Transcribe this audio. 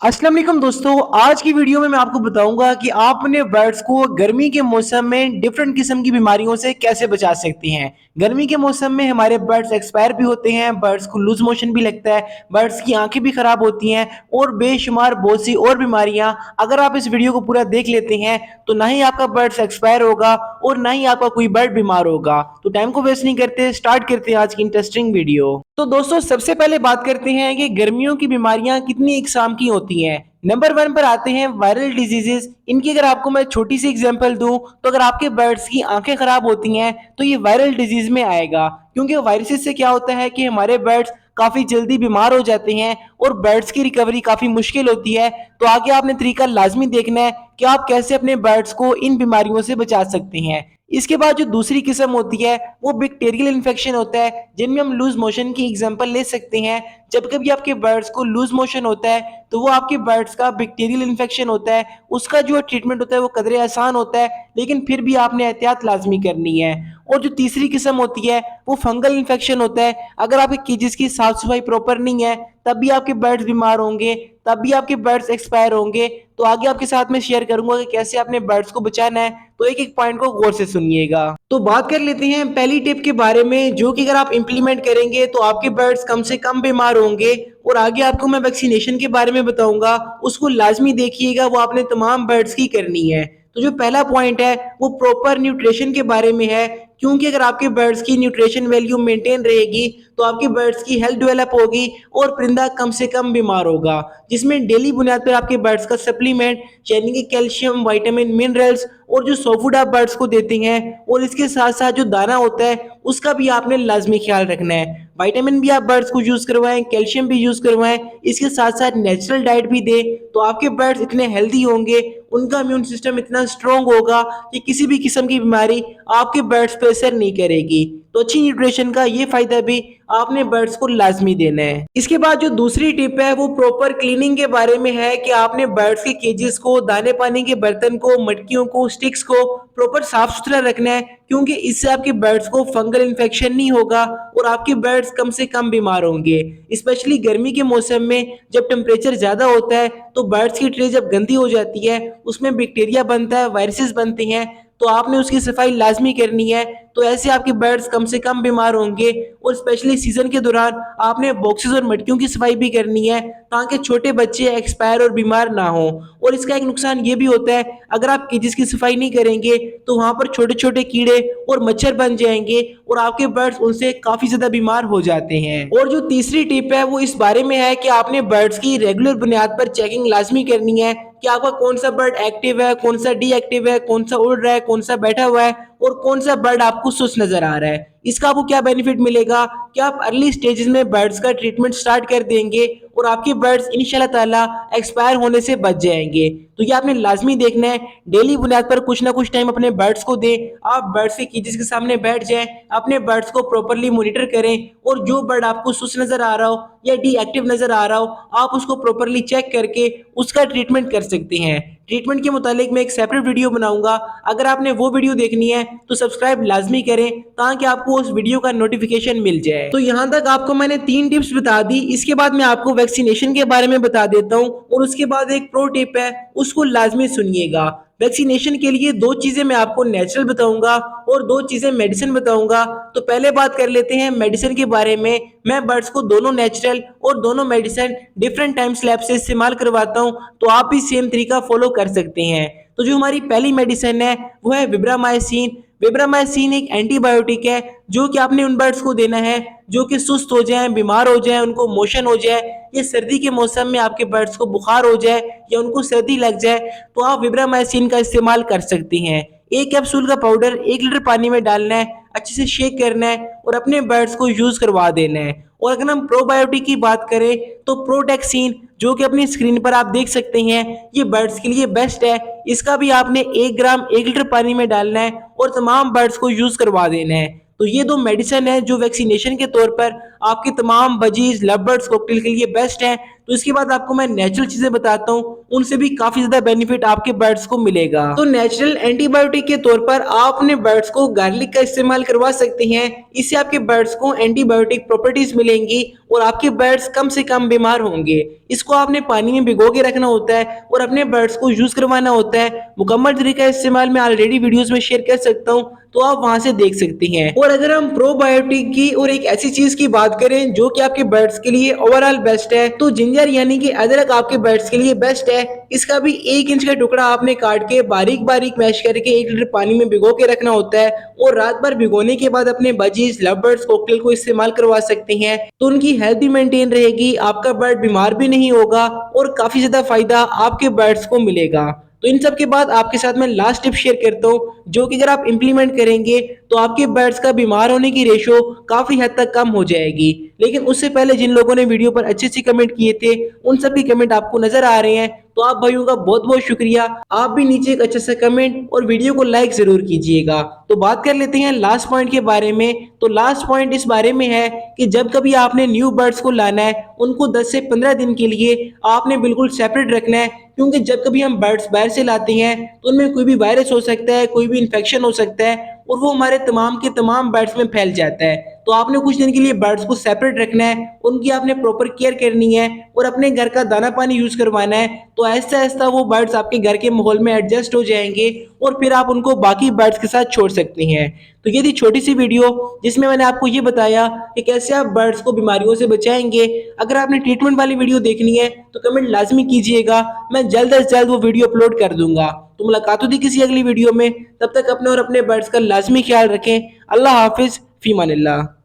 अस्सलाम वालेकुम दोस्तों, आज की वीडियो में मैं आपको बताऊंगा कि आप अपने बर्ड्स को गर्मी के मौसम में डिफरेंट किस्म की बीमारियों से कैसे बचा सकते हैं। गर्मी के मौसम में हमारे बर्ड्स एक्सपायर भी होते हैं, बर्ड्स को लूज मोशन भी लगता है, बर्ड्स की आंखें भी खराब होती हैं और बेशुमार बहुत सी और बीमारियां। अगर आप इस वीडियो को पूरा देख लेते हैं तो ना ही आपका बर्ड्स एक्सपायर होगा और ना ही आपका कोई बर्ड बीमार होगा। तो टाइम को वेस्ट नहीं करते, स्टार्ट करते हैं आज की इंटरेस्टिंग वीडियो। तो दोस्तों सबसे पहले बात करते हैं कि गर्मियों की बीमारियां कितनी इकसाम की होती हैं। नंबर वन पर आते हैं वायरल डिजीजेस। इनकी अगर आपको मैं छोटी सी एग्जांपल दूं तो अगर आपके बर्ड्स की आंखें खराब होती हैं तो ये वायरल डिजीज में आएगा, क्योंकि वायरसेस से क्या होता है कि हमारे बर्ड्स काफी जल्दी बीमार हो जाते हैं और बर्ड्स की रिकवरी काफी मुश्किल होती है। तो आगे आपने तरीका लाजमी देखना है कि आप कैसे अपने बर्ड्स को इन बीमारियों से बचा सकते हैं। इसके बाद जो दूसरी किस्म होती है वो बैक्टीरियल इन्फेक्शन होता है, जिनमें हम लूज मोशन की एग्जांपल ले सकते हैं। जब कभी आपके बर्ड्स को लूज मोशन होता है तो वो आपके बर्ड्स का बैक्टीरियल इन्फेक्शन होता है। उसका जो ट्रीटमेंट होता है वो कदरे आसान होता है, लेकिन फिर भी आपने एहतियात लाजमी करनी है। और जो तीसरी किस्म होती है वो फंगल इन्फेक्शन होता है। अगर आपके केजेस की साफ सफाई प्रॉपर नहीं है तब भी आपके बर्ड्स बीमार होंगे, तब भी आपके बर्ड्स एक्सपायर होंगे। तो आगे आपके साथ में शेयर करूंगा कि कैसे अपने बर्ड्स को बचाना है, तो एक एक पॉइंट को गौर से सुनिएगा। तो बात कर लेते हैं पहली टिप के बारे में, जो कि अगर आप इंप्लीमेंट करेंगे तो आपके बर्ड्स कम से कम बीमार होंगे। और आगे आपको मैं वैक्सीनेशन के बारे में बताऊंगा, उसको लाजमी देखिएगा, वो आपने तमाम बर्ड्स की करनी है। तो जो पहला पॉइंट है वो प्रॉपर न्यूट्रिशन के बारे में है, क्योंकि अगर आपके बर्ड्स की न्यूट्रिशन वैल्यू मेंटेन रहेगी तो आपके बर्ड्स की हेल्थ डेवलप होगी और परिंदा कम से कम बीमार होगा। जिसमें डेली बुनियाद पर आपके बर्ड्स का सप्लीमेंट यानी कि कैल्शियम, विटामिन, मिनरल्स और जो सॉफ्ट फूड आप बर्ड्स को देते हैं और इसके साथ साथ जो दाना होता है उसका भी आपने लाजमी ख्याल रखना है। विटामिन भी आप बर्ड्स को यूज करवाएं, कैल्शियम भी यूज करवाएं, इसके साथ साथ नेचुरल डाइट भी दें। तो आपके बर्ड्स इतने हेल्दी होंगे, उनका इम्यून सिस्टम इतना स्ट्रांग होगा कि किसी भी किस्म की बीमारी आपके बर्ड्स पे असर नहीं करेगी। तो अच्छी न्यूट्रिशन का ये फायदा भी आपने बर्ड्स को लाजमी देना है। इसके बाद जो दूसरी टिप है वो प्रॉपर क्लीनिंग के बारे में है कि आपने बर्ड्स के केजेस को, दाने पानी के बर्तन को, मटकियों को, स्टिक्स को प्रॉपर साफ सुथरा रखना है, क्योंकि इससे आपके बर्ड्स को फंगल इन्फेक्शन नहीं होगा और आपके बर्ड्स कम से कम बीमार होंगे। स्पेशली गर्मी के मौसम में जब टेम्परेचर ज्यादा होता है तो बर्ड्स की ट्रे जब गंदी हो जाती है उसमें बैक्टीरिया बनता है, वायरसेस बनते हैं, तो आपने उसकी सफाई लाजमी करनी है। तो ऐसे आपके बर्ड्स कम से कम बीमार होंगे। और स्पेशली सीजन के दौरान आपने बॉक्सेस और मटकियों की सफाई भी करनी है, ताकि छोटे बच्चे एक्सपायर और बीमार ना हो। और इसका एक नुकसान ये भी होता है, अगर आप केजेस की सफाई नहीं करेंगे तो वहां पर छोटे छोटे कीड़े और मच्छर बन जाएंगे और आपके बर्ड्स उनसे काफी ज्यादा बीमार हो जाते हैं। और जो तीसरी टिप है वो इस बारे में है कि आपने बर्ड्स की रेगुलर बुनियाद पर चेकिंग लाजमी करनी है कि आपका कौन सा बर्ड एक्टिव है, कौन सा डीएक्टिव है, कौन सा उड़ रहा है, कौन सा बैठा हुआ है और कौन सा बर्ड आपको सुस्त नजर आ रहा है। इसका आपको क्या बेनिफिट मिलेगा कि आप अर्ली स्टेजेस में बर्ड्स का ट्रीटमेंट स्टार्ट कर देंगे और आपके बर्ड्स इंशाल्लाह ताला एक्सपायर होने से बच जाएंगे। तो ये आपने लाजमी देखना है, डेली बुनियाद पर कुछ ना कुछ टाइम अपने बर्ड्स को दें। आप बर्ड्स के केजेस के सामने बैठ जाएं, अपने बर्ड्स को प्रॉपरली मॉनिटर करें और जो बर्ड आपको सुस्त नजर आ रहा हो या डीएक्टिव नजर आ रहा हो आप उसको प्रॉपरली चेक करके उसका ट्रीटमेंट कर सकते हैं। ट्रीटमेंट के मुतालिक मैं एक सेपरेट वीडियो बनाऊंगा, अगर आपने वो वीडियो देखनी है तो सब्सक्राइब लाजमी करें ताकि आपको उस वीडियो का नोटिफिकेशन मिल जाए। तो यहाँ तक आपको मैंने 3 टिप्स बता दी। इसके बाद मैं आपको वैक्सीनेशन के बारे में बता देता हूँ और उसके बाद एक प्रो टिप है, उसको लाजमी सुनिएगा। वैक्सीनेशन के लिए 2 चीजें मैं आपको नेचुरल बताऊंगा और 2 चीजें मेडिसिन बताऊंगा। तो पहले बात कर लेते हैं मेडिसिन के बारे में। मैं बर्ड्स को दोनों नेचुरल और दोनों मेडिसिन डिफरेंट टाइम स्लैब से इस्तेमाल करवाता हूं, तो आप भी सेम तरीका फॉलो कर सकते हैं। तो जो हमारी पहली मेडिसिन है वो है विब्रामाइसिन। विब्रामाइसिन एक एंटीबायोटिक है जो कि आपने उन बर्ड्स को देना है जो कि सुस्त हो जाएं, बीमार हो जाएं, उनको मोशन हो जाए या सर्दी के मौसम में आपके बर्ड्स को बुखार हो जाए या उनको सर्दी लग जाए तो आप विब्रामाइसिन का इस्तेमाल कर सकते हैं। 1 कैप्सूल का पाउडर 1 लीटर पानी में डालना है, अच्छे से शेक करना है और अपने बर्ड्स को यूज करवा देना है। और अगर हम प्रोबायोटिक की बात करें तो प्रोटेक्सिन, जो कि अपनी स्क्रीन पर आप देख सकते हैं, ये बर्ड्स के लिए बेस्ट है। इसका भी आपने 1 ग्राम 1 लीटर पानी में डालना है और तमाम बर्ड्स को यूज करवा देना है। तो ये दो मेडिसिन है जो वैक्सीनेशन के तौर पर आपके तमाम बजीज लव बर्ड्स कॉकटेल के लिए बेस्ट है। तो इसके बाद आपको मैं नेचुरल चीजें बताता हूँ, उनसे भी काफी ज्यादा बेनिफिट आपके बर्ड्स को मिलेगा। तो नेचुरल एंटीबायोटिक के तौर पर आप अपने बर्ड्स को गार्लिक का इस्तेमाल करवा सकते हैं। इससे आपके बर्ड्स को एंटीबायोटिक प्रॉपर्टीज मिलेंगी और आपके बर्ड्स कम से कम बीमार होंगे। इसको आपने पानी में भिगो के रखना होता है और अपने बर्ड्स को यूज करवाना होता है। मुकम्मल तरीका इस्तेमाल मैं ऑलरेडी वीडियोस में शेयर कर सकता हूँ, तो आप वहां से देख सकते हैं। और अगर हम प्रोबायोटिक की और एक ऐसी चीज की बात करें जो कि आपके बर्ड्स के लिए ओवरऑल बेस्ट है, तो जिंजर यानी कि अदरक आपके बर्ड्स के लिए बेस्ट है। इसका भी 1 इंच का टुकड़ा आपने काट के बारीक बारीक मैश करके 1 लीटर पानी में भिगो के रखना होता है और रात भर भिगोने के बाद अपने बजीज लव बर्ड्स कॉकटेल को इस्तेमाल करवा सकते हैं। तो उनकी हेल्थ भी मेंटेन रहेगी, आपका बर्ड बीमार भी नहीं होगा और काफी ज्यादा फायदा आपके बर्ड्स को मिलेगा। तो इन सब के बाद आपके साथ मैं लास्ट टिप शेयर करता हूँ, जो कि अगर आप इंप्लीमेंट करेंगे तो आपके बर्ड्स का बीमार होने की रेशो काफी हद तक कम हो जाएगी। लेकिन उससे पहले जिन लोगों ने वीडियो पर अच्छे अच्छे कमेंट किए थे, उन सब के कमेंट आपको नजर आ रहे हैं, तो आप भाइयों का बहुत बहुत शुक्रिया। आप भी नीचे एक अच्छा सा कमेंट और वीडियो को लाइक जरूर कीजिएगा। तो बात कर लेते हैं लास्ट पॉइंट के बारे में। तो लास्ट पॉइंट इस बारे में है कि जब कभी आपने न्यू बर्ड्स को लाना है, उनको 10 से 15 दिन के लिए आपने बिल्कुल सेपरेट रखना है, क्योंकि जब कभी हम बर्ड्स बाहर से लाते हैं तो उनमें कोई भी वायरस हो सकता है, कोई भी इन्फेक्शन हो सकता है और वो हमारे तमाम के तमाम बर्ड्स में फैल जाता है। तो आपने कुछ दिन के लिए बर्ड्स को सेपरेट रखना है, उनकी आपने प्रॉपर केयर करनी है और अपने घर का दाना पानी यूज करवाना है। तो ऐसा ऐसा वो बर्ड्स आपके घर के माहौल में एडजस्ट हो जाएंगे और फिर आप उनको बाकी बर्ड्स के साथ छोड़ सकते हैं। तो ये थी छोटी सी वीडियो जिसमें मैंने आपको ये बताया कि कैसे आप बर्ड्स को बीमारियों से बचाएंगे। अगर आपने ट्रीटमेंट वाली वीडियो देखनी है तो कमेंट लाजमी कीजिएगा, मैं जल्द से जल्द वो वीडियो अपलोड कर दूंगा। तो मुलाकात होती किसी अगली वीडियो में, तब तक अपने और अपने बर्ड्स का लाजमी ख्याल रखें। अल्लाह हाफिज, फीमानिल्लाह।